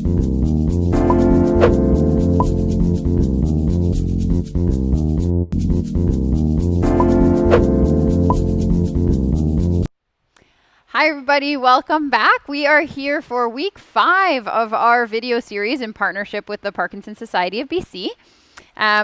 Hi everybody, welcome back. We are here for week 5 of our video series in partnership with the Parkinsons Society of BC.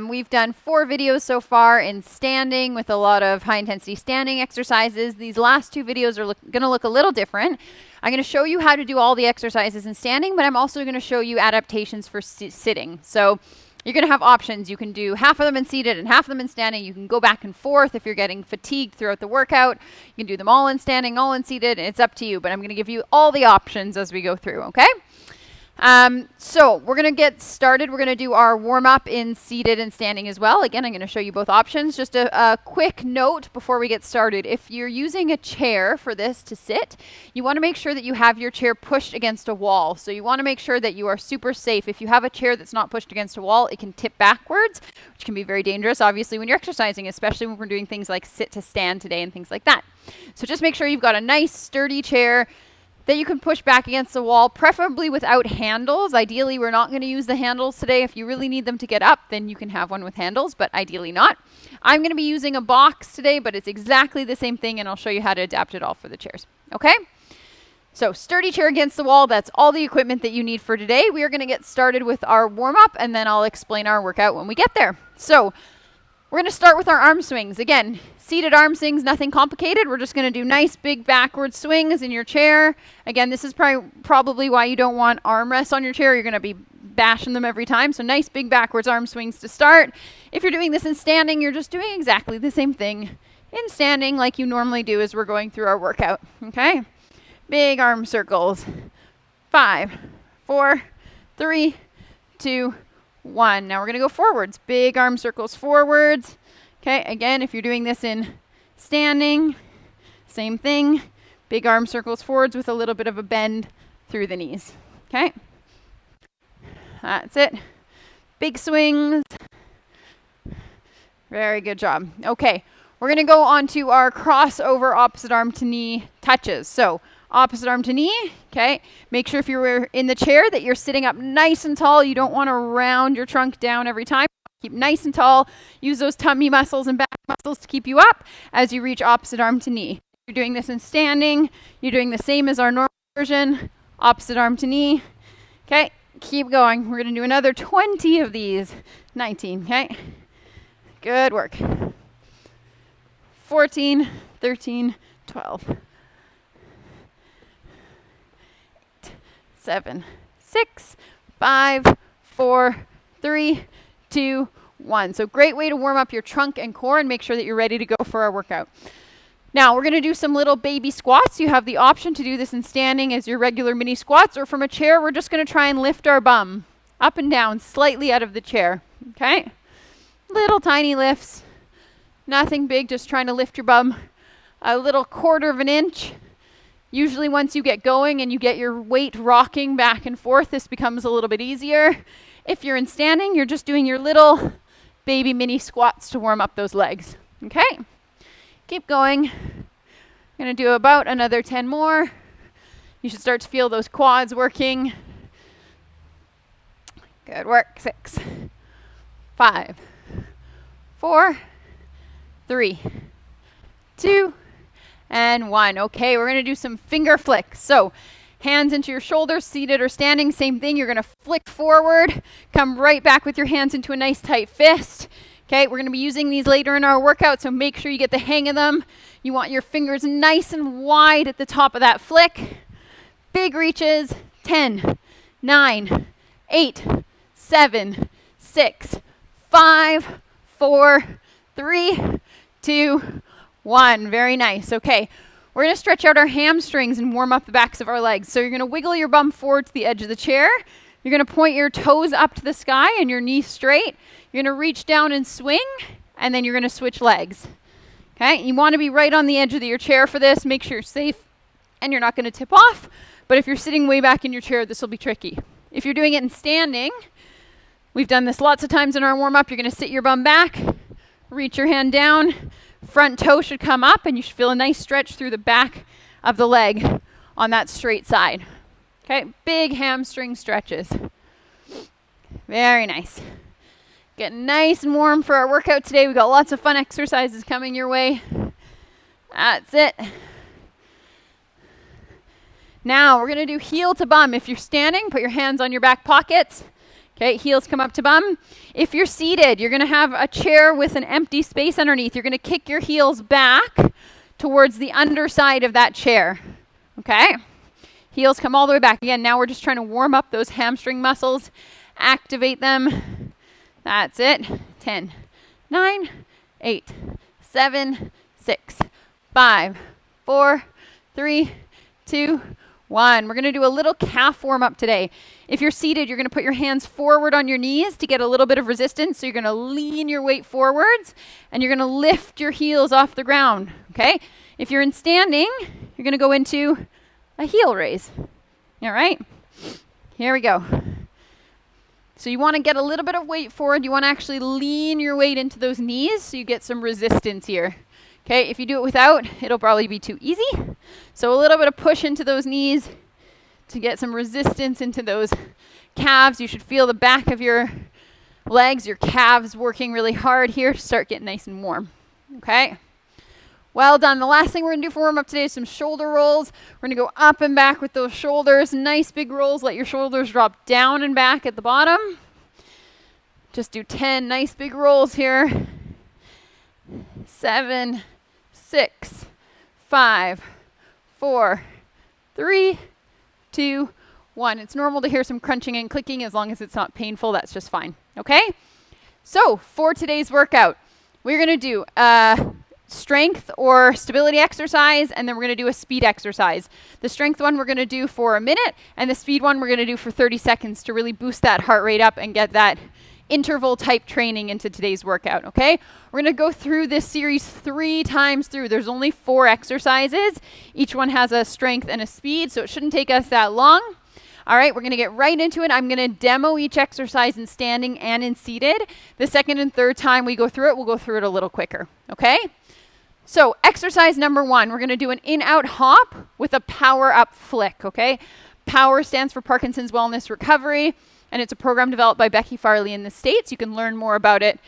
We've done 4 videos so far in standing with a lot of high intensity standing exercises. These last 2 videos are going to look a little different. I'm going to show you how to do all the exercises in standing, but I'm also going to show you adaptations for sitting. So you're going to have options. You can do half of them in seated and half of them in standing. You can go back and forth if you're getting fatigued throughout the workout. You can do them all in standing, all in seated. It's up to you, but I'm going to give you all the options as we go through, okay? So we're going to get started. We're going to do our warm-up in seated and standing as well. Again, I'm going to show you both options. Just a quick note before we get started. If you're using a chair for this to sit, you want to make sure that you have your chair pushed against a wall. So you want to make sure that you are super safe. If you have a chair that's not pushed against a wall, it can tip backwards, which can be very dangerous, obviously, when you're exercising, especially when we're doing things like sit to stand today and things like that. So just make sure you've got a nice sturdy chair that you can push back against the wall, preferably without handles. Ideally, we're not going to use the handles today. If you really need them to get up, then you can have one with handles, but ideally not. I'm going to be using a box today, but it's exactly the same thing, and I'll show you how to adapt it all for the chairs. Okay? So sturdy chair against the wall, that's all the equipment that you need for today. We are going to get started with our warm-up, and then I'll explain our workout when we get there. So we're going to start with our arm swings. Again, seated arm swings, nothing complicated. We're just going to do nice big backward swings in your chair. Again, this is probably why you don't want armrests on your chair. You're going to be bashing them every time. So nice big backwards arm swings to start. If you're doing this in standing, you're just doing exactly the same thing in standing like you normally do as we're going through our workout. Okay? Big arm circles. 5, 4, 3, 2, 1. Now we're going to go forwards. Big arm circles forwards. Okay, again, if you're doing this in standing, same thing. Big arm circles forwards with a little bit of a bend through the knees. Okay, that's it. Big swings. Very good job. Okay, we're going to go on to our crossover opposite arm to knee touches. So opposite arm to knee, okay? Make sure if you're in the chair that you're sitting up nice and tall. You don't want to round your trunk down every time. Keep nice and tall. Use those tummy muscles and back muscles to keep you up as you reach opposite arm to knee. You're doing this in standing. You're doing the same as our normal version. Opposite arm to knee. Okay, keep going. We're going to do another 20 of these. 19, okay? Good work. 14, 13, 12. 8, 7, 6, 5, 4, 3, 2, 1. So great way to warm up your trunk and core and make sure that you're ready to go for our workout. Now we're going to do some little baby squats. You have the option to do this in standing as your regular mini squats, or from a chair, we're just going to try and lift our bum up and down slightly out of the chair. Okay? Little tiny lifts. Nothing big, just trying to lift your bum a little 1/4 of an inch. Usually once you get going and you get your weight rocking back and forth, this becomes a little bit easier. If you're in standing, you're just doing your little baby mini squats to warm up those legs. Okay? Keep going. I'm going to do about another 10 more. You should start to feel those quads working. Good work. 6, 5, 4, 3, 2, and 1. Okay, we're going to do some finger flicks. So hands into your shoulders, seated or standing, same thing. You're going to flick forward, come right back with your hands into a nice tight fist. Okay, we're going to be using these later in our workout, so make sure you get the hang of them. You want your fingers nice and wide at the top of that flick. Big reaches. 10, 9, 8, 7, 6, 5, 4, 3, 2, 1. Very nice. Okay. We're going to stretch out our hamstrings and warm up the backs of our legs. So you're going to wiggle your bum forward to the edge of the chair. You're going to point your toes up to the sky and your knees straight. You're going to reach down and swing, and then you're going to switch legs. Okay? You want to be right on the edge of your chair for this. Make sure you're safe and you're not going to tip off. But if you're sitting way back in your chair, this will be tricky. If you're doing it in standing, we've done this lots of times in our warm-up. You're going to sit your bum back, reach your hand down. Front toe should come up, and you should feel a nice stretch through the back of the leg on that straight side. Okay, big hamstring stretches. Very nice. Getting nice and warm for our workout today. We've got lots of fun exercises coming your way. That's it. Now we're going to do heel to bum. If you're standing, put your hands on your back pockets. Okay, heels come up to bum. If you're seated, you're going to have a chair with an empty space underneath. You're going to kick your heels back towards the underside of that chair. Okay? Heels come all the way back. Again, now we're just trying to warm up those hamstring muscles. Activate them. That's it. 10, 9, 8, 7, 6, 5, 4, 3, 2, 1. We're going to do a little calf warm up today. If you're seated, you're going to put your hands forward on your knees to get a little bit of resistance. So you're going to lean your weight forwards and you're going to lift your heels off the ground. Okay? If you're in standing, you're going to go into a heel raise. All right? Here we go. So you want to get a little bit of weight forward. You want to actually lean your weight into those knees so you get some resistance here. Okay, if you do it without, it'll probably be too easy. So a little bit of push into those knees to get some resistance into those calves. You should feel the back of your legs, your calves working really hard here to start getting nice and warm. Okay, well done. The last thing we're going to do for warm-up today is some shoulder rolls. We're going to go up and back with those shoulders. Nice big rolls. Let your shoulders drop down and back at the bottom. Just do 10 nice big rolls here. 7, 6, 5, 4, 3, 2, 1. It's normal to hear some crunching and clicking. As long as it's not painful, that's just fine. Okay? So for today's workout, we're going to do strength or stability exercise, and then we're going to do a speed exercise. The strength one we're going to do for a minute, and the speed one we're going to do for 30 seconds to really boost that heart rate up and get that interval type training into today's workout, okay? We're going to go through this series 3 times through. There's only 4 exercises. Each one has a strength and a speed, so it shouldn't take us that long. All right, we're going to get right into it. I'm going to demo each exercise in standing and in seated. The second and third time we go through it, we'll go through it a little quicker, okay? So exercise number 1, we're going to do an in-out hop with a power-up flick, okay? POWER stands for Parkinson's Wellness Recovery, and it's a program developed by Becky Farley in the States. You can learn more about it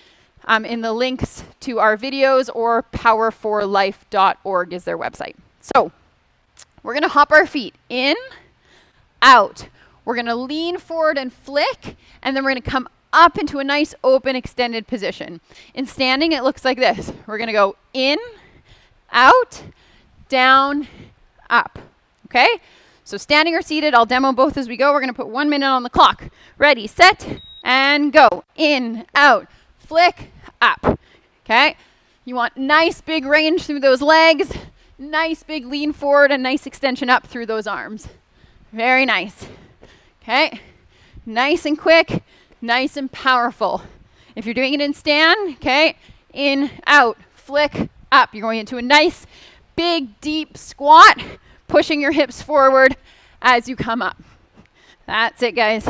in the links to our videos, or powerforlife.org is their website. So we're going to hop our feet in, out. We're going to lean forward and flick, and then we're going to come up into a nice open extended position. In standing, it looks like this. We're going to go in, out, down, up. Okay? So standing or seated, I'll demo both as we go. We're going to put 1 minute on the clock. Ready, set, and go. In, out, flick, up. Okay? You want nice big range through those legs, nice big lean forward, and nice extension up through those arms. Very nice. Okay? Nice and quick, nice and powerful. If you're doing it in stand, okay, in, out, flick, up. You're going into a nice, big, deep squat, pushing your hips forward as you come up. That's it, guys.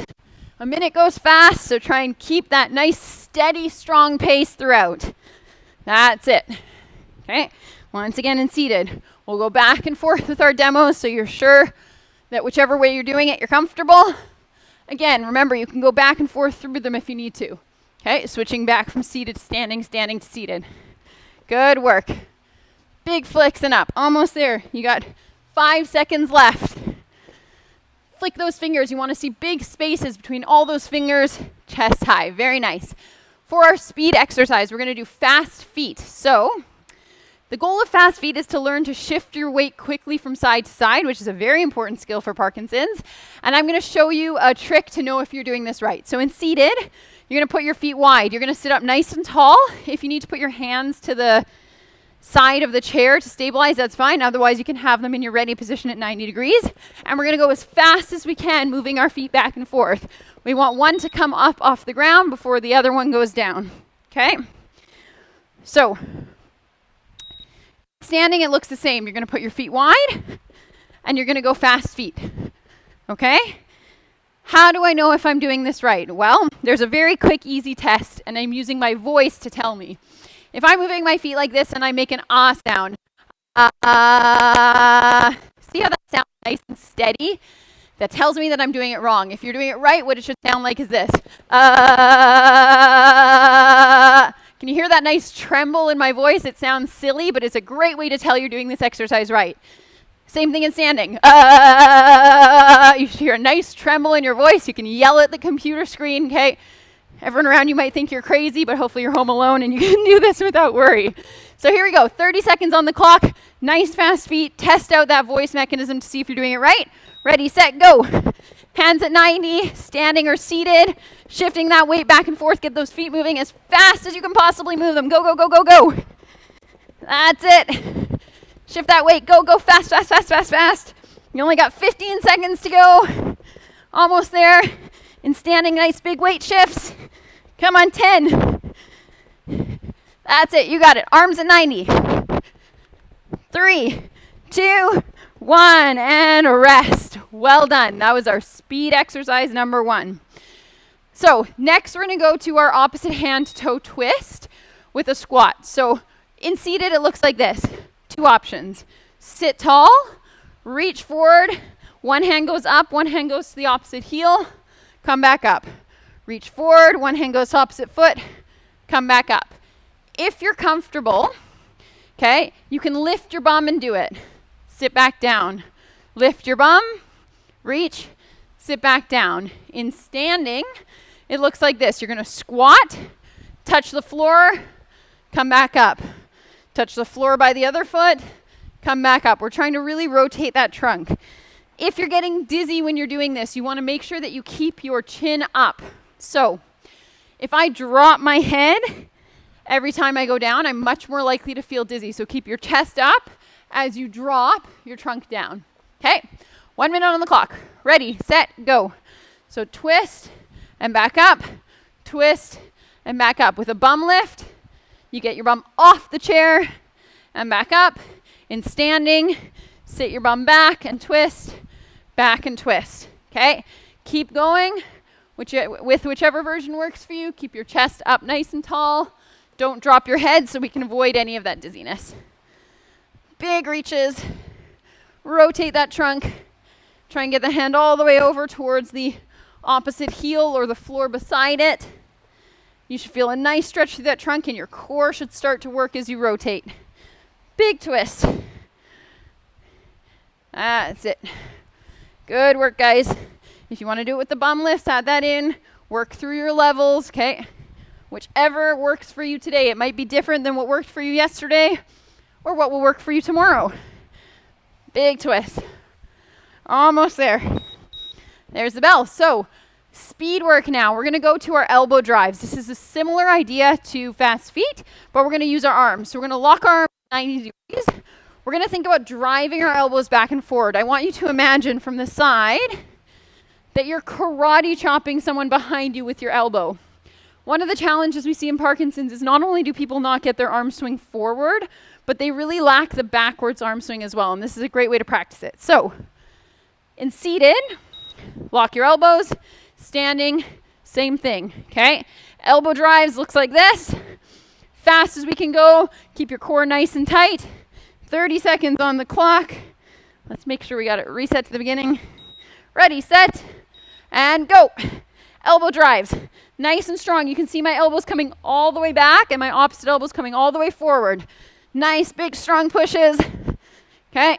A minute goes fast, so try and keep that nice, steady, strong pace throughout. That's it. Okay, once again in seated. We'll go back and forth with our demos so you're sure that whichever way you're doing it, you're comfortable. Again, remember, you can go back and forth through them if you need to. Okay, switching back from seated to standing, standing to seated. Good work. Big flicks and up. Almost there. You got 5 seconds left. Flick those fingers. You want to see big spaces between all those fingers, chest high. Very nice. For our speed exercise, we're going to do fast feet. So the goal of fast feet is to learn to shift your weight quickly from side to side, which is a very important skill for Parkinson's. And I'm going to show you a trick to know if you're doing this right. So in seated, you're going to put your feet wide. You're going to sit up nice and tall. If you need to put your hands to the side of the chair to stabilize, that's fine. Otherwise, you can have them in your ready position at 90 degrees. And we're going to go as fast as we can, moving our feet back and forth. We want one to come up off the ground before the other one goes down. Okay? So standing, it looks the same. You're going to put your feet wide, and you're going to go fast feet. Okay? How do I know if I'm doing this right? Well, there's a very quick, easy test, and I'm using my voice to tell me. If I'm moving my feet like this and I make an ah sound, see how that sounds nice and steady? that tells me that I'm doing it wrong. If you're doing it right, what it should sound like is this. Can you hear that nice tremble in my voice? It sounds silly, but it's a great way to tell you're doing this exercise right. Same thing in standing. You should hear a nice tremble in your voice. You can yell at the computer screen, okay? Everyone around you might think you're crazy, but hopefully you're home alone and you can do this without worry. So here we go, 30 seconds on the clock. Nice fast feet. Test out that voice mechanism to see if you're doing it right. Ready, set, go. Hands at 90, standing or seated, shifting that weight back and forth. Get those feet moving as fast as you can possibly move them. Go, go, go, go, go. That's it. Shift that weight. Go, go, fast, fast, fast, fast, fast. You only got 15 seconds to go. Almost there. In standing, nice big weight shifts. Come on, 10. That's it. You got it. Arms at 90. 3, 2, 1, and rest. Well done. That was our speed exercise number 1. So next we're going to go to our opposite hand toe twist with a squat. So in seated it looks like this. 2 options. Sit tall, reach forward, one hand goes up, one hand goes to the opposite heel, come back up. Reach forward, one hand goes to opposite foot, come back up. If you're comfortable, okay, you can lift your bum and do it. Sit back down. Lift your bum, reach, sit back down. In standing, it looks like this. You're going to squat, touch the floor, come back up. Touch the floor by the other foot, come back up. We're trying to really rotate that trunk. If you're getting dizzy when you're doing this, you want to make sure that you keep your chin up. So if I drop my head every time I go down, I'm much more likely to feel dizzy. So keep your chest up as you drop your trunk down. Okay, 1 minute on the clock. Ready, set, go. So twist and back up, twist and back up. With a bum lift, you get your bum off the chair and back up. In standing, sit your bum back and twist, back and twist. Okay, keep going with whichever version works for you. Keep your chest up nice and tall. Don't drop your head so we can avoid any of that dizziness. Big reaches. Rotate that trunk. Try and get the hand all the way over towards the opposite heel or the floor beside it. You should feel a nice stretch through that trunk and your core should start to work as you rotate. Big twist. That's it. Good work, guys. If you want to do it with the bum lifts, add that in. Work through your levels, okay? Whichever works for you today. It might be different than what worked for you yesterday or what will work for you tomorrow. Big twist. Almost there. There's the bell. So, speed work now. We're going to go to our elbow drives. This is a similar idea to fast feet, but we're going to use our arms. So we're going to lock our arms 90 degrees. We're going to think about driving our elbows back and forward. I want you to imagine from the side that you're karate chopping someone behind you with your elbow. One of the challenges we see in Parkinson's is not only do people not get their arm swing forward, but they really lack the backwards arm swing as well. And this is a great way to practice it. So, in seated, lock your elbows. Standing, same thing, okay? Elbow drives looks like this. Fast as we can go. Keep your core nice and tight. 30 seconds on the clock. Let's make sure we got it reset to the beginning. Ready, set, and go. Elbow drives, nice and strong. You can see my elbows coming all the way back and my opposite elbows coming all the way forward. Nice, big, strong pushes, okay?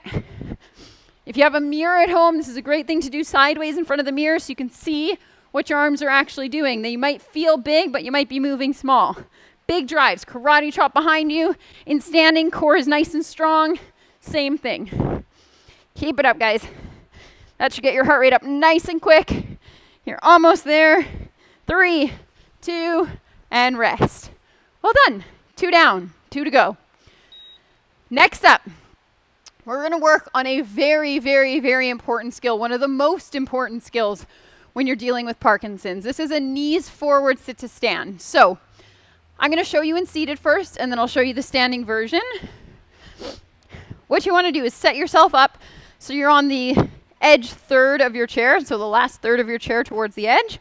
If you have a mirror at home, this is a great thing to do sideways in front of the mirror so you can see what your arms are actually doing. They might feel big, but you might be moving small. Big drives, karate chop behind you. In standing, core is nice and strong. Same thing. Keep it up, guys. That should get your heart rate up nice and quick. You're almost there. 3, 2, and rest. Well done. 2 down, 2 to go. Next up, we're going to work on a very, very, very important skill, one of the most important skills when you're dealing with Parkinson's. This is a knees forward sit to stand. So I'm going to show you in seated first, and then I'll show you the standing version. What you want to do is set yourself up so you're on the edge third of your chair, so the last third of your chair towards the edge.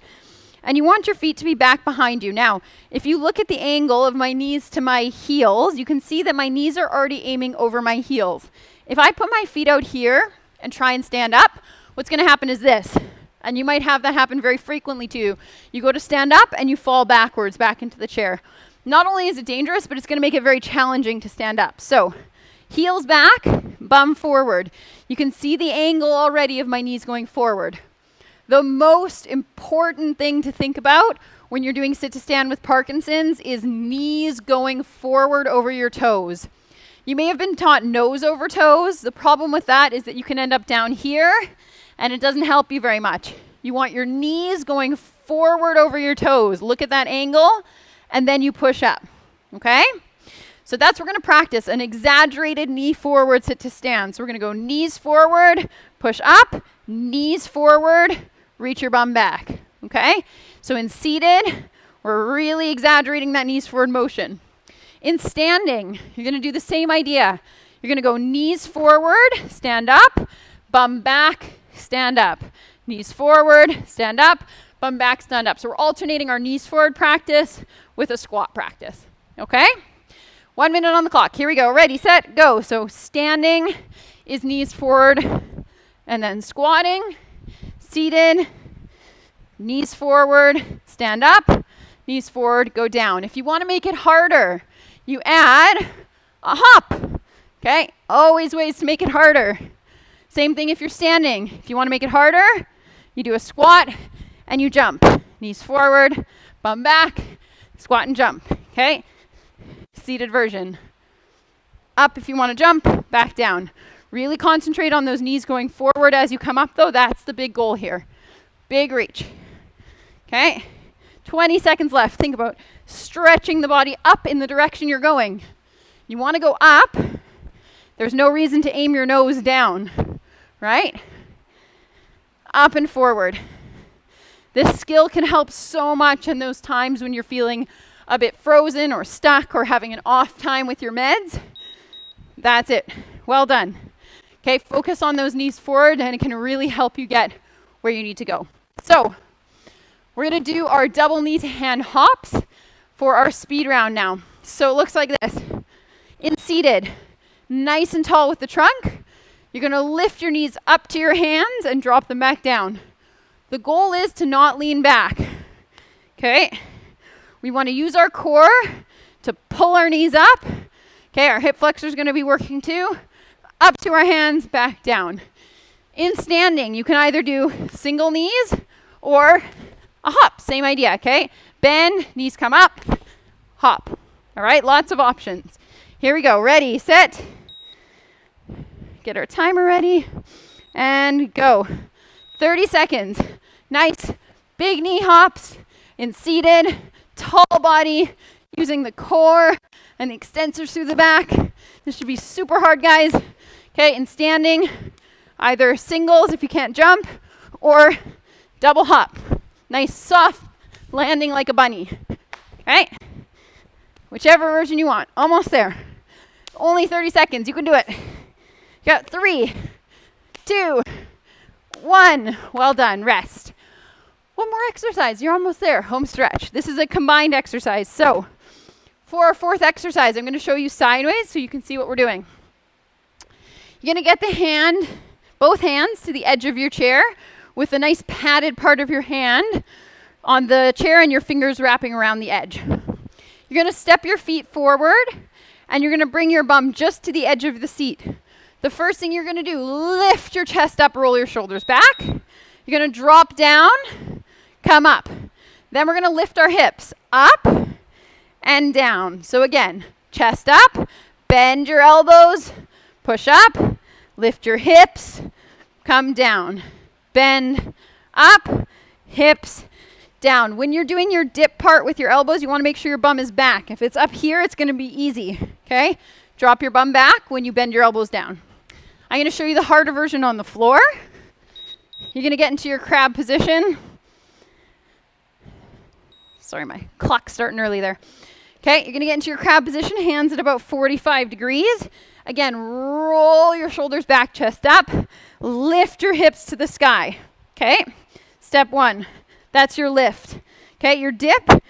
And you want your feet to be back behind you. Now, if you look at the angle of my knees to my heels, you can see that my knees are already aiming over my heels. If I put my feet out here and try and stand up, what's going to happen is this. And you might have that happen very frequently to you. You go to stand up and you fall backwards back into the chair. Not only is it dangerous, but it's going to make it very challenging to stand up. So heels back, bum forward. You can see the angle already of my knees going forward. The most important thing to think about when you're doing sit to stand with Parkinson's is knees going forward over your toes. You may have been taught nose over toes. The problem with that is that you can end up down here and it doesn't help you very much. You want your knees going forward over your toes. Look at that angle and then you push up, okay? So that's what we're gonna practice, an exaggerated knee forward sit to stand. So we're gonna go knees forward, push up, knees forward, reach your bum back, okay? So in seated, we're really exaggerating that knees forward motion. In standing, you're gonna do the same idea. You're gonna go knees forward, stand up, bum back, stand up. Knees forward, stand up, bum back, stand up. So we're alternating our knees forward practice with a squat practice, okay? 1 minute on the clock. Here we go. Ready, set, go. So standing is knees forward and then squatting. Seated, knees forward, stand up, knees forward, go down. If you want to make it harder, you add a hop, okay? Always ways to make it harder. Same thing if you're standing. If you want to make it harder, you do a squat and you jump. Knees forward, bum back, squat and jump, okay? Seated version. Up if you want to jump, back down. Really concentrate on those knees going forward as you come up though. That's the big goal here. Big reach. Okay? 20 seconds left. Think about stretching the body up in the direction you're going. You want to go up. There's no reason to aim your nose down, right? Up and forward. This skill can help so much in those times when you're feeling a bit frozen or stuck or having an off time with your meds. That's it. Well done. Okay, focus on those knees forward and it can really help you get where you need to go. So, we're going to do our double knee to hand hops for our speed round now. So it looks like this. In seated, nice and tall with the trunk. You're going to lift your knees up to your hands and drop them back down. The goal is to not lean back. Okay? We want to use our core to pull our knees up. Okay, our hip flexor is going to be working too. Up to our hands, back down. In standing, you can either do single knees or a hop. Same idea, okay? Bend, knees come up, hop. All right, lots of options. Here we go. Ready, set. Get our timer ready. And go. 30 seconds. Nice big knee hops in seated, tall body, using the core and the extensors through the back. This should be super hard, guys. Okay, in standing, either singles if you can't jump, or double hop. Nice soft landing like a bunny. Okay? Whichever version you want. Almost there. Only 30 seconds. You can do it. You got 3, 2, 1. Well done. Rest. One more exercise. You're almost there. Home stretch. This is a combined exercise. So, for our fourth exercise, I'm going to show you sideways so you can see what we're doing. You're going to get the hand, both hands, to the edge of your chair with a nice padded part of your hand on the chair and your fingers wrapping around the edge. You're going to step your feet forward and you're going to bring your bum just to the edge of the seat. The first thing you're going to do, lift your chest up, roll your shoulders back. You're going to drop down, come up. Then we're going to lift our hips up and down. So again, chest up, bend your elbows, push up, lift your hips, come down, bend, up, hips, down. When you're doing your dip part with your elbows, you want to make sure your bum is back. If it's up here, it's going to be easy, okay? Drop your bum back when you bend your elbows down. I'm going to show you the harder version on the floor. You're going to get into your crab position. Sorry, my clock's starting early there. Okay, you're going to get into your crab position, hands at about 45 degrees. Again, roll your shoulders back, chest up. Lift your hips to the sky. Okay, step 1. That's your lift. Okay, your dip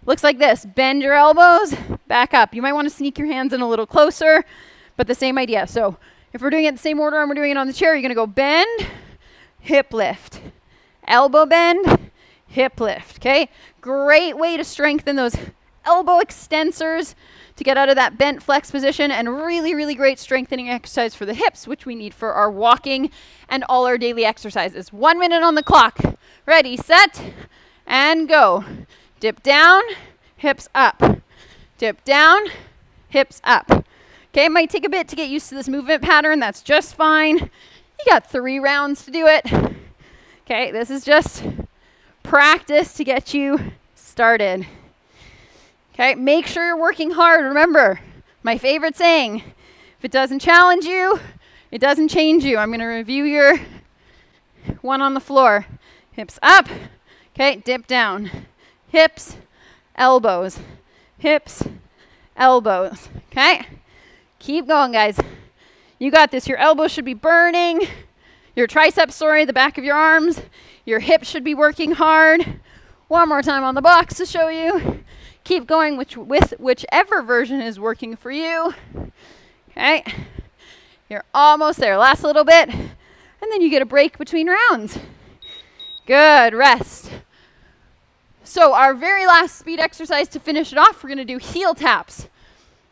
looks like this. Bend your elbows, back up. You might want to sneak your hands in a little closer, but the same idea. So if we're doing it in the same order and we're doing it on the chair, you're going to go bend, hip lift. Elbow bend, hip lift, okay? Great way to strengthen those elbow extensors to get out of that bent flex position, and really, really great strengthening exercise for the hips, which we need for our walking and all our daily exercises. 1 minute on the clock. Ready, set, and go. Dip down, hips up. Dip down, hips up. Okay, it might take a bit to get used to this movement pattern. That's just fine. You got 3 rounds to do it. Okay, this is just practice to get you started. Okay, make sure you're working hard. Remember, my favorite saying, if it doesn't challenge you, it doesn't change you. I'm going to review your one on the floor. Hips up. Okay, dip down. Hips, elbows. Hips, elbows. Okay, keep going, guys. You got this. Your elbows should be burning. Your triceps, the back of your arms. Your hips should be working hard. One more time on the box to show you. Keep going with whichever version is working for you. Okay. You're almost there. Last little bit. And then you get a break between rounds. Good. Rest. So our very last speed exercise to finish it off, we're going to do heel taps.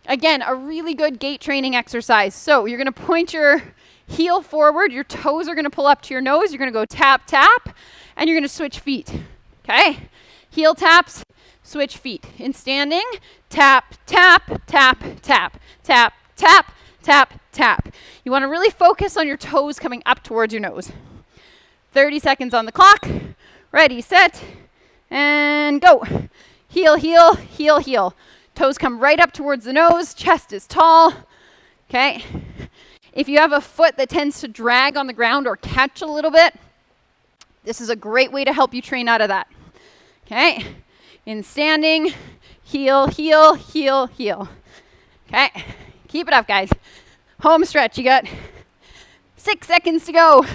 Again, a really good gait training exercise. So you're going to point your heel forward. Your toes are going to pull up to your nose. You're going to go tap, tap, and you're going to switch feet. Okay? Heel taps, switch feet. In standing, tap, tap, tap, tap, tap, tap, tap, tap. You want to really focus on your toes coming up towards your nose. 30 seconds on the clock. Ready, set, and go. Heel, heel, heel, heel. Toes come right up towards the nose. Chest is tall. Okay? If you have a foot that tends to drag on the ground or catch a little bit, this is a great way to help you train out of that. Okay? In standing, heel, heel, heel, heel. Okay? Keep it up, guys. Home stretch. You got 6 seconds to go.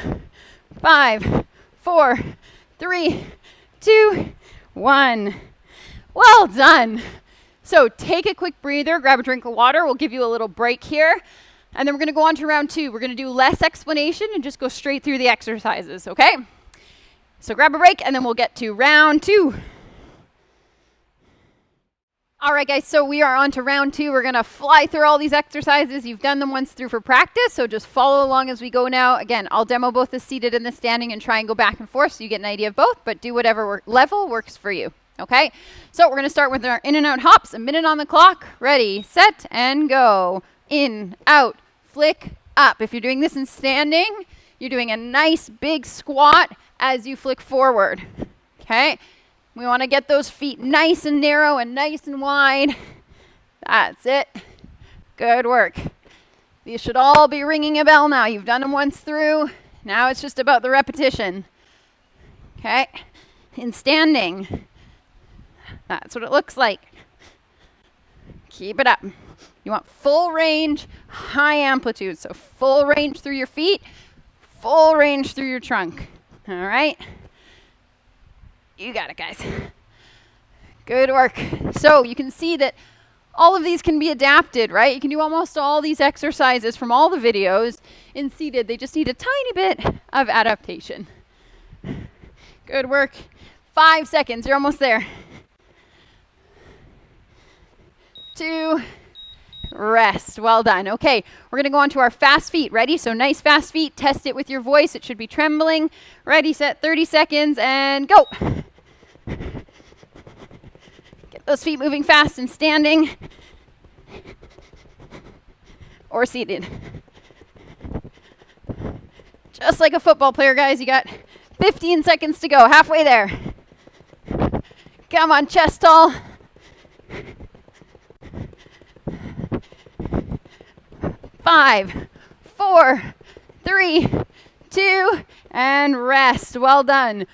5, 4, 3, 2, 1. Well done. So take a quick breather, grab a drink of water. We'll give you a little break here. And then we're going to go on to round 2. We're going to do less explanation and just go straight through the exercises, okay? So grab a break, and then we'll get to round 2. All right, guys, so we are on to round 2. We're going to fly through all these exercises. You've done them once through for practice, so just follow along as we go now. Again, I'll demo both the seated and the standing and try and go back and forth so you get an idea of both, but do whatever level works for you, okay? So we're going to start with our in and out hops. A minute on the clock. Ready, set, and go. In, out, flick, up. If you're doing this in standing, you're doing a nice big squat as you flick forward, okay? We want to get those feet nice and narrow and nice and wide. That's it. Good work. These should all be ringing a bell now. You've done them once through. Now it's just about the repetition, okay? In standing, that's what it looks like. Keep it up. You want full range, high amplitude. So full range through your feet, full range through your trunk. All right? You got it, guys. Good work. So you can see that all of these can be adapted, right? You can do almost all these exercises from all the videos in seated. They just need a tiny bit of adaptation. Good work. 5 seconds. You're almost there. 2, rest. Well done. Okay, we're going to go on to our fast feet. Ready? So nice fast feet. Test it with your voice. It should be trembling. Ready, set, 30 seconds, and go. Get those feet moving fast and standing or seated. Just like a football player, guys. You got 15 seconds to go. Halfway there. Come on, chest tall. 5, 4, 3, 2, and rest. Well done.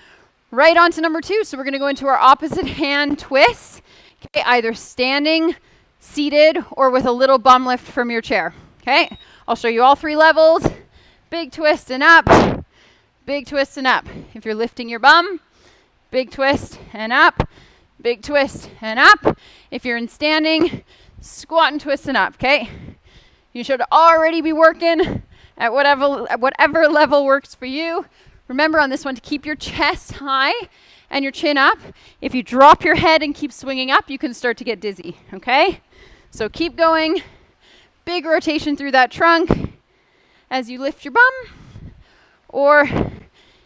Right on to number 2. So we're going to go into our opposite hand twists. Okay, either standing, seated, or with a little bum lift from your chair. Okay, I'll show you all 3 levels. Big twist and up. Big twist and up. If you're lifting your bum, big twist and up. Big twist and up. If you're in standing, squat and twist and up. Okay. You should already be working at whatever level works for you. Remember on this one to keep your chest high and your chin up. If you drop your head and keep swinging up, you can start to get dizzy, okay? So keep going. Big rotation through that trunk as you lift your bum, or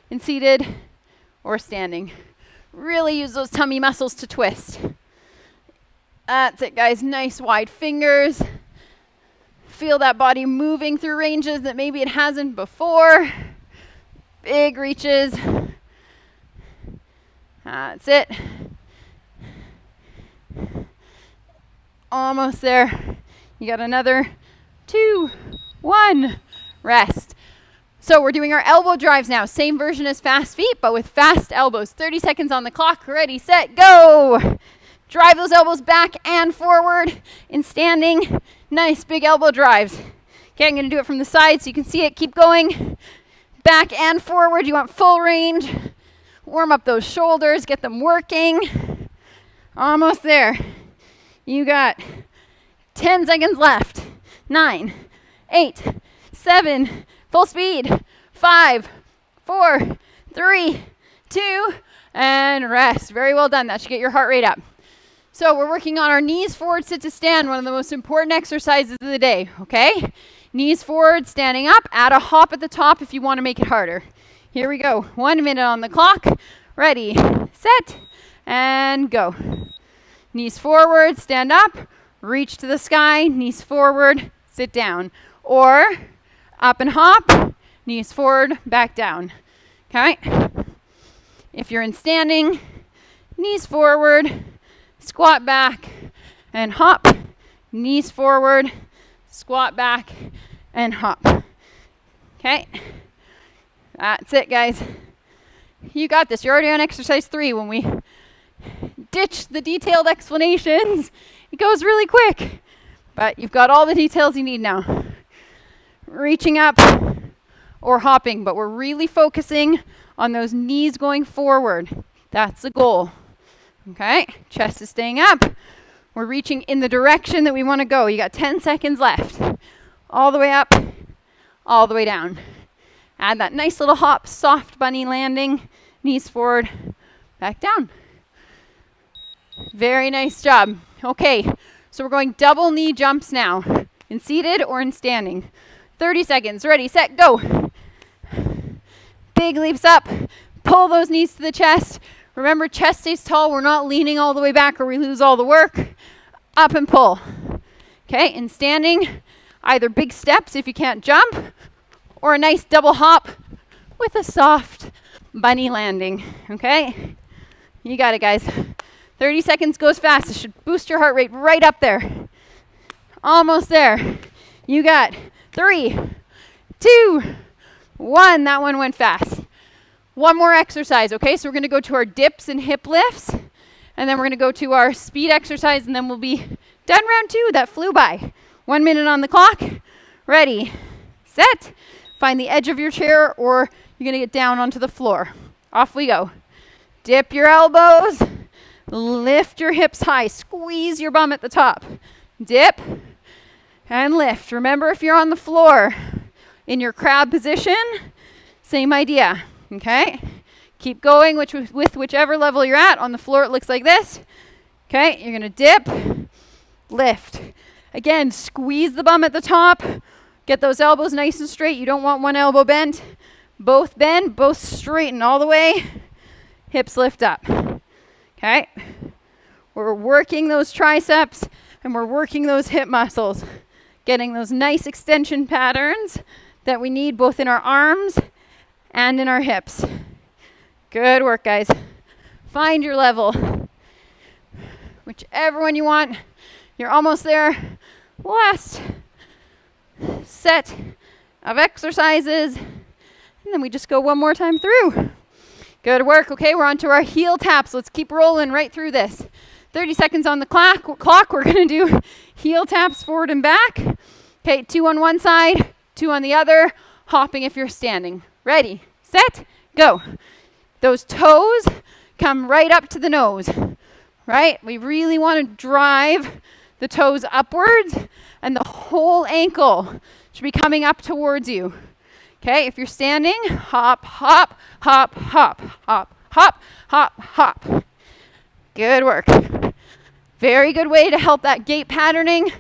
in seated or standing. Really use those tummy muscles to twist. That's it, guys. Nice wide fingers. Feel that body moving through ranges that maybe it hasn't before. Big reaches. That's it. Almost there. You got another 2, 1. Rest. So we're doing our elbow drives now. Same version as fast feet, but with fast elbows. 30 seconds on the clock. Ready, set, go. Drive those elbows back and forward in standing. Nice big elbow drives. Okay, I'm going to do it from the side so you can see it. Keep going. Back and forward. You want full range. Warm up those shoulders. Get them working. Almost there. You got 10 seconds left. 9, 8, 7, full speed. 5, 4, 3, 2, and rest. Very well done. That should get your heart rate up. So we're working on our knees forward, sit to stand, one of the most important exercises of the day, okay? Knees forward, standing up, add a hop at the top if you want to make it harder. Here we go. 1 minute on the clock. Ready, set, and go. Knees forward, stand up, reach to the sky, knees forward, sit down. Or up and hop, knees forward, back down. Okay? If you're in standing, knees forward, squat back, and hop. Knees forward, squat back, and hop. Okay? That's it, guys. You got this. You're already on exercise 3. When we ditch the detailed explanations, it goes really quick. But you've got all the details you need now. Reaching up or hopping, but we're really focusing on those knees going forward. That's the goal. Okay? Chest is staying up. We're reaching in the direction that we want to go. You got 10 seconds left. All the way up, all the way down. Add that nice little hop, soft bunny landing, knees forward, back down. Very nice job. Okay, so we're going double knee jumps now, in seated or in standing. 30 seconds. Ready, set, go. Big leaps up. Pull those knees to the chest. Remember, chest stays tall. We're not leaning all the way back or we lose all the work. Up and pull. Okay, in standing, either big steps if you can't jump, or a nice double hop with a soft bunny landing. Okay, you got it, guys. 30 seconds goes fast. It should boost your heart rate right up there. Almost there. You got 3, 2, 1. That one went fast. One more exercise, okay? So we're going to go to our dips and hip lifts, and then we're going to go to our speed exercise, and then we'll be done round 2. That flew by. 1 minute on the clock. Ready, set. Find the edge of your chair, or you're going to get down onto the floor. Off we go. Dip your elbows. Lift your hips high. Squeeze your bum at the top. Dip and lift. Remember, if you're on the floor in your crab position, same idea. Okay? Keep going with whichever level you're at. On the floor, it looks like this. Okay? You're going to dip, lift. Again, squeeze the bum at the top. Get those elbows nice and straight. You don't want one elbow bent. Both bend, both straighten all the way. Hips lift up. Okay? We're working those triceps and we're working those hip muscles. Getting those nice extension patterns that we need both in our arms and in our hips. Good work, guys. Find your level. Whichever one you want. You're almost there. Last set of exercises. And then we just go one more time through. Good work. Okay, we're on to our heel taps. Let's keep rolling right through this. 30 seconds on the clock. We're going to do heel taps forward and back. Okay, 2 on one side, 2 on the other. Hopping if you're standing. Ready, set, go. Those toes come right up to the nose, right? We really want to drive the toes upwards, and the whole ankle should be coming up towards you. Okay, if you're standing, hop, hop, hop, hop, hop, hop, hop, hop. Good work. Very good way to help that gait patterning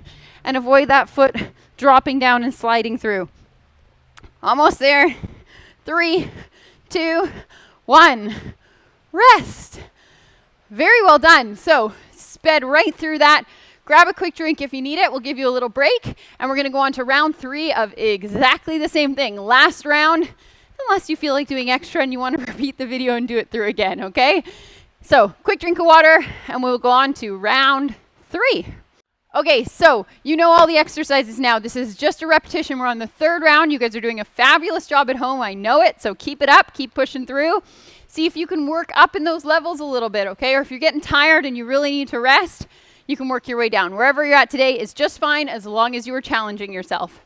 and avoid that foot dropping down and sliding through. Almost there. 3, 2, 1. Rest. Very well done. So sped right through that. Grab a quick drink if you need it. We'll give you a little break. And we're going to go on to round 3 of exactly the same thing. Last round, unless you feel like doing extra and you want to repeat the video and do it through again, okay? So quick drink of water and we'll go on to round 3. Okay, so you know all the exercises now. This is just a repetition. We're on the 3rd round. You guys are doing a fabulous job at home. I know it. So keep it up. Keep pushing through. See if you can work up in those levels a little bit, okay? Or if you're getting tired and you really need to rest, you can work your way down. Wherever you're at today is just fine as long as you are challenging yourself.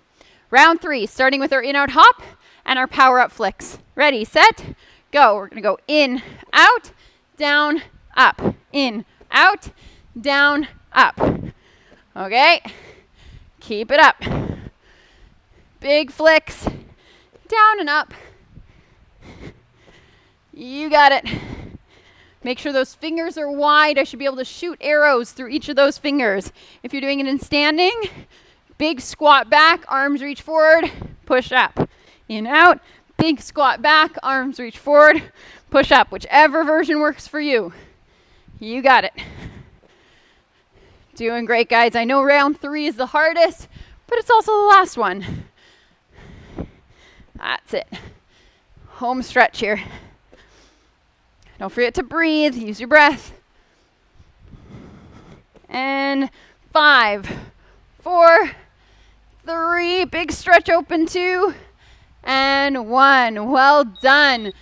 Round 3, starting with our in-out hop and our power-up flicks. Ready, set, go. We're going to go in, out, down, up. In, out, down, up. Okay, keep it up. Big flicks, down and up. You got it. Make sure those fingers are wide. I should be able to shoot arrows through each of those fingers. If you're doing it in standing, big squat back, arms reach forward, push up. In, out, big squat back, arms reach forward, push up. Whichever version works for you. You got it. Doing great, guys. I know round 3 is the hardest, but it's also the last one. That's it. Home stretch here. Don't forget to breathe. Use your breath. And 5, 4, 3. Big stretch open. 2, and 1. Well done.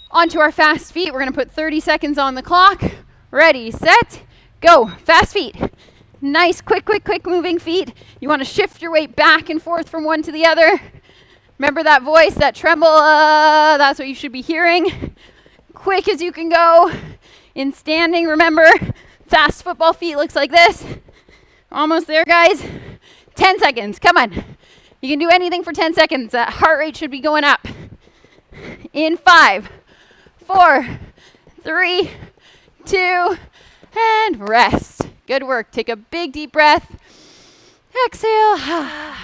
Onto our fast feet. We're going to put 30 seconds on the clock. Ready, set, go. Fast feet. Nice, quick moving feet. You want to shift your weight back and forth from one to the other. Remember that voice, that tremble. That's what you should be hearing. Quick as you can go. In standing, remember, fast football feet looks like this. Almost there, guys. 10 seconds. Come on. You can do anything for 10 seconds. That heart rate should be going up. In 5, 4, 3, 2, and rest. Good work. Take a big deep breath. Exhale.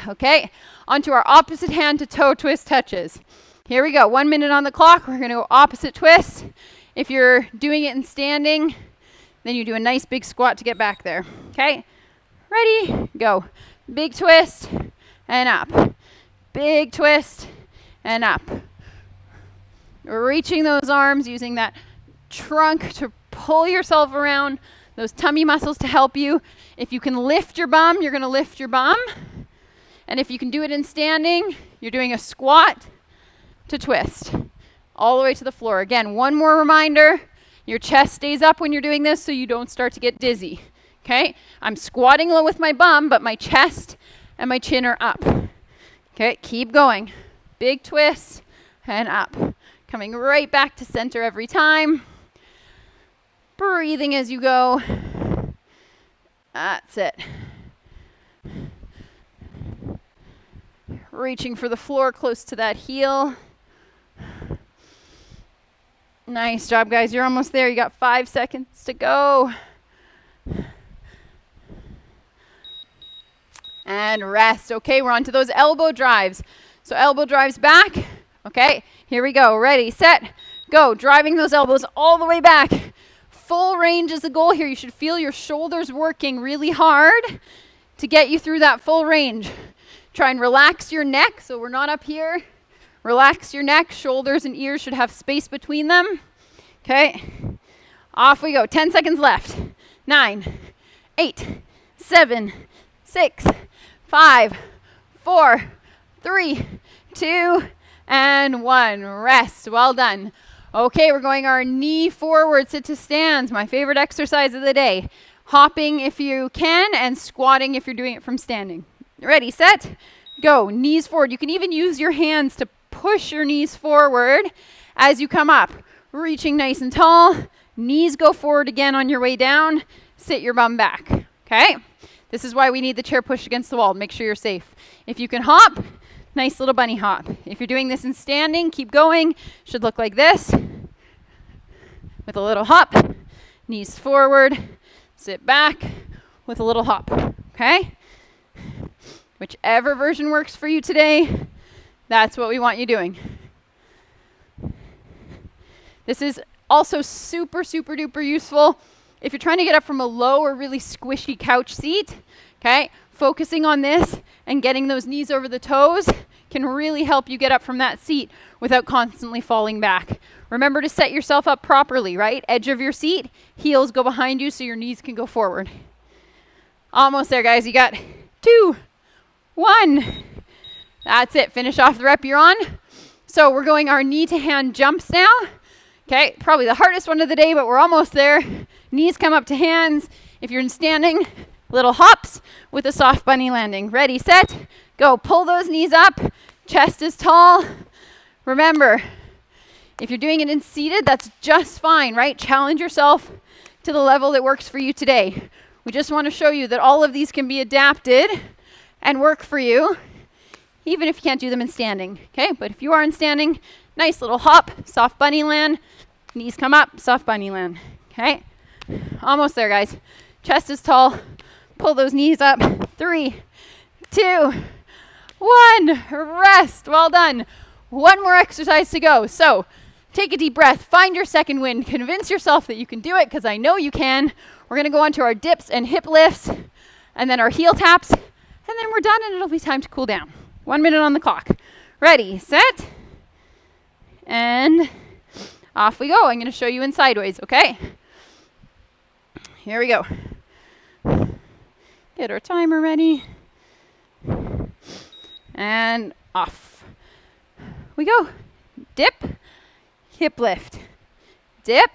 Okay. Onto our opposite hand to toe twist touches. Here we go. 1 minute on the clock. We're going to go opposite twist. If you're doing it in standing, then you do a nice big squat to get back there. Okay. Ready? Go. Big twist and up. Big twist and up. Reaching those arms, using that trunk to pull yourself around, those tummy muscles to help you. If you can lift your bum, you're going to lift your bum. And if you can do it in standing, you're doing a squat to twist all the way to the floor. Again, one more reminder, your chest stays up when you're doing this so you don't start to get dizzy. Okay? I'm squatting low with my bum, but my chest and my chin are up. Okay, keep going. Big twist and up. Coming right back to center every time. Breathing as you go. That's it. Reaching for the floor close to that heel. Nice job, guys. You're almost there. You got 5 seconds to go. And rest. Okay, we're on to those elbow drives. So elbow drives back. Okay, here we go. Ready, set, go. Driving those elbows all the way back. Full range is the goal here. You should feel your shoulders working really hard to get you through that full range. Try and relax your neck so we're not up here. Relax your neck. Shoulders and ears should have space between them. Okay, off we go. 10 seconds left. 9, 8, 7, 6, 5, 4, 3, 2, and 1. Rest. Well done. Okay, we're going our knee forward, sit to stands. My favorite exercise of the day. Hopping if you can and squatting if you're doing it from standing. Ready, set, go. Knees forward. You can even use your hands to push your knees forward as you come up. Reaching nice and tall. Knees go forward again on your way down. Sit your bum back. Okay? This is why we need the chair pushed against the wall. Make sure you're safe. If you can hop, Nice little bunny hop. If you're doing this in standing, keep going. Should look like this. With a little hop, knees forward, sit back with a little hop, okay? Whichever version works for you today, that's what we want you doing. This is also super, super duper useful if you're trying to get up from a low or really squishy couch seat, okay? Focusing on this and getting those knees over the toes can really help you get up from that seat without constantly falling back. Remember to set yourself up properly, right? Edge of your seat, heels go behind you so your knees can go forward. Almost there, guys. You got 2, 1. That's it. Finish off the rep you're on. So we're going our knee to hand jumps now. Okay, probably the hardest one of the day, but we're almost there. Knees come up to hands. If you're in standing, little hops with a soft bunny landing. Ready, set, go. Pull those knees up. Chest is tall. Remember, if you're doing it in seated, that's just fine, right? Challenge yourself to the level that works for you today. We just want to show you that all of these can be adapted and work for you, even if you can't do them in standing, okay? But if you are in standing, nice little hop, soft bunny land, knees come up, soft bunny land, okay? Almost there, guys. Chest is tall. Pull those knees up. 3, 2, 1. Rest. Well done. One more exercise to go. So take a deep breath. Find your second wind. Convince yourself that you can do it, because I know you can. We're going to go on to our dips and hip lifts, and then our heel taps, and then we're done, and it'll be time to cool down. 1 minute on the clock. Ready, set, and off we go. I'm going to show you in sideways, okay? Here we go. Get our timer ready. And off we go. Dip, hip lift. Dip,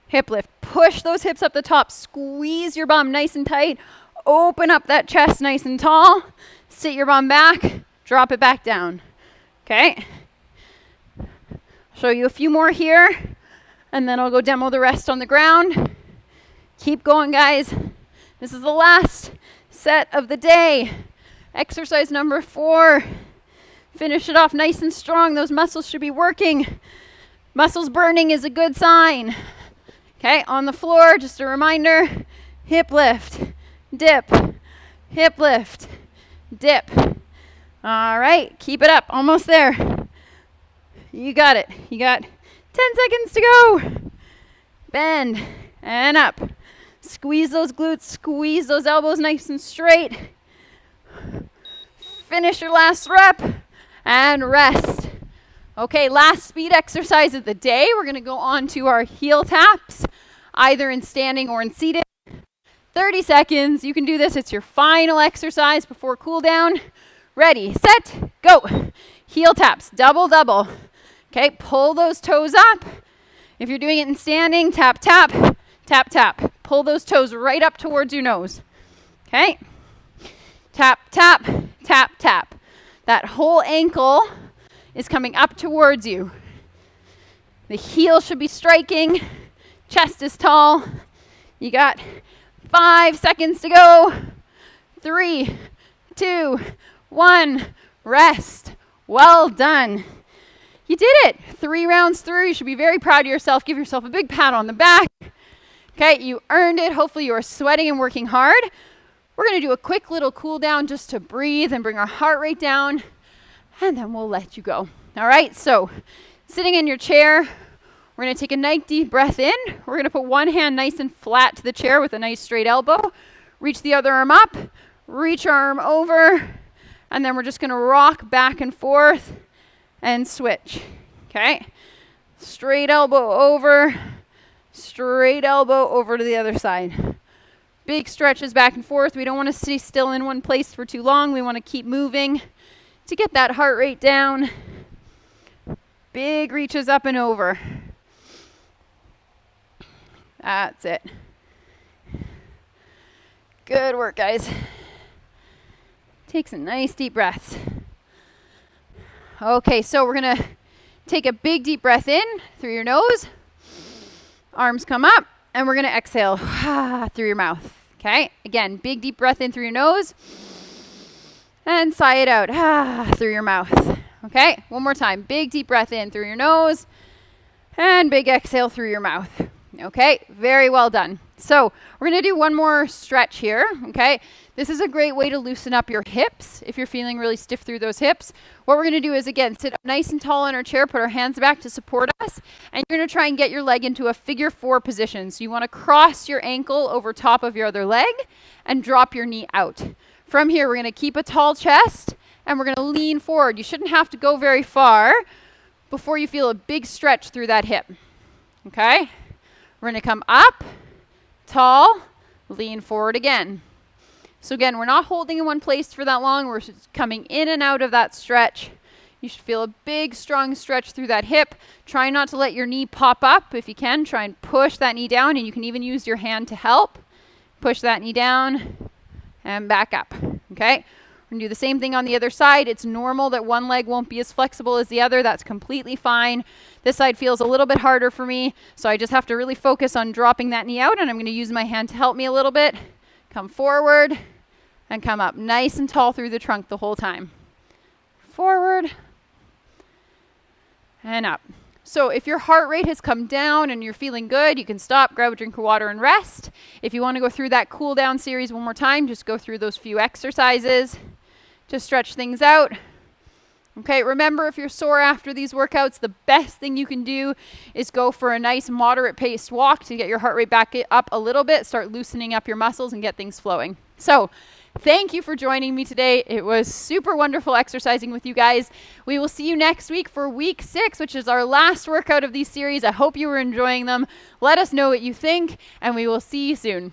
hip lift. Push those hips up the top. Squeeze your bum nice and tight. Open up that chest nice and tall. Sit your bum back. Drop it back down. Okay? Show you a few more here, and then I'll go demo the rest on the ground. Keep going, guys. This is the last set of the day. Exercise number 4. Finish it off nice and strong. Those muscles should be working. Muscles burning is a good sign. Okay, on the floor, just a reminder, hip lift, dip, hip lift, dip. All right, keep it up. Almost there. You got it. You got 10 seconds to go. Bend and up. Squeeze those glutes, squeeze those elbows nice and straight. Finish your last rep and rest. Okay, last speed exercise of the day. We're going to go on to our heel taps, either in standing or in seated. 30 seconds. You can do this. It's your final exercise before cool down. Ready, set, go. Heel taps, double, double. Okay, pull those toes up. If you're doing it in standing, tap, tap, tap, tap. Pull those toes right up towards your nose. Okay? Tap, tap, tap, tap. That whole ankle is coming up towards you. The heel should be striking. Chest is tall. You got 5 seconds to go. 3, 2, 1. Rest. Well done. You did it. 3 rounds through. You should be very proud of yourself. Give yourself a big pat on the back. Okay, you earned it. Hopefully you are sweating and working hard. We're going to do a quick little cool down just to breathe and bring our heart rate down, and then we'll let you go. All right, so sitting in your chair, we're going to take a nice deep breath in. We're going to put one hand nice and flat to the chair with a nice straight elbow. Reach the other arm up, reach our arm over, and then we're just going to rock back and forth and switch. Okay, straight elbow over, straight elbow over to the other side. Big stretches back and forth. We don't want to stay still in one place for too long. We want to keep moving to get that heart rate down. Big reaches up and over. That's it. Good work, guys. Take some nice deep breaths. Okay, so we're going to take a big deep breath in through your nose. Arms come up, and we're going to exhale through your mouth. Okay, again, big deep breath in through your nose. And sigh it out through your mouth. Okay, one more time. Big deep breath in through your nose and big exhale through your mouth. Okay, very well done. So we're going to do one more stretch here. Okay, this is a great way to loosen up your hips if you're feeling really stiff through those hips. What we're going to do is, again, sit up nice and tall in our chair, put our hands back to support us, and you're going to try and get your leg into a figure 4 position. So you want to cross your ankle over top of your other leg and drop your knee out. From here, we're going to keep a tall chest and we're going to lean forward. You shouldn't have to go very far before you feel a big stretch through that hip. Okay? We're going to come up, tall, lean forward again. So again, we're not holding in one place for that long. We're just coming in and out of that stretch. You should feel a big, strong stretch through that hip. Try not to let your knee pop up. If you can, try and push that knee down, and you can even use your hand to help. Push that knee down and back up. Okay? We're going to do the same thing on the other side. It's normal that one leg won't be as flexible as the other. That's completely fine. This side feels a little bit harder for me, so I just have to really focus on dropping that knee out, and I'm going to use my hand to help me a little bit. Come forward and come up nice and tall through the trunk the whole time. Forward and up. So if your heart rate has come down and you're feeling good, you can stop, grab a drink of water and rest. If you want to go through that cool down series one more time, just go through those few exercises to stretch things out. Okay, remember, if you're sore after these workouts, the best thing you can do is go for a nice moderate paced walk to get your heart rate back up a little bit, start loosening up your muscles and get things flowing. So thank you for joining me today. It was super wonderful exercising with you guys. We will see you next week for week 6, which is our last workout of these series. I hope you were enjoying them. Let us know what you think, and we will see you soon.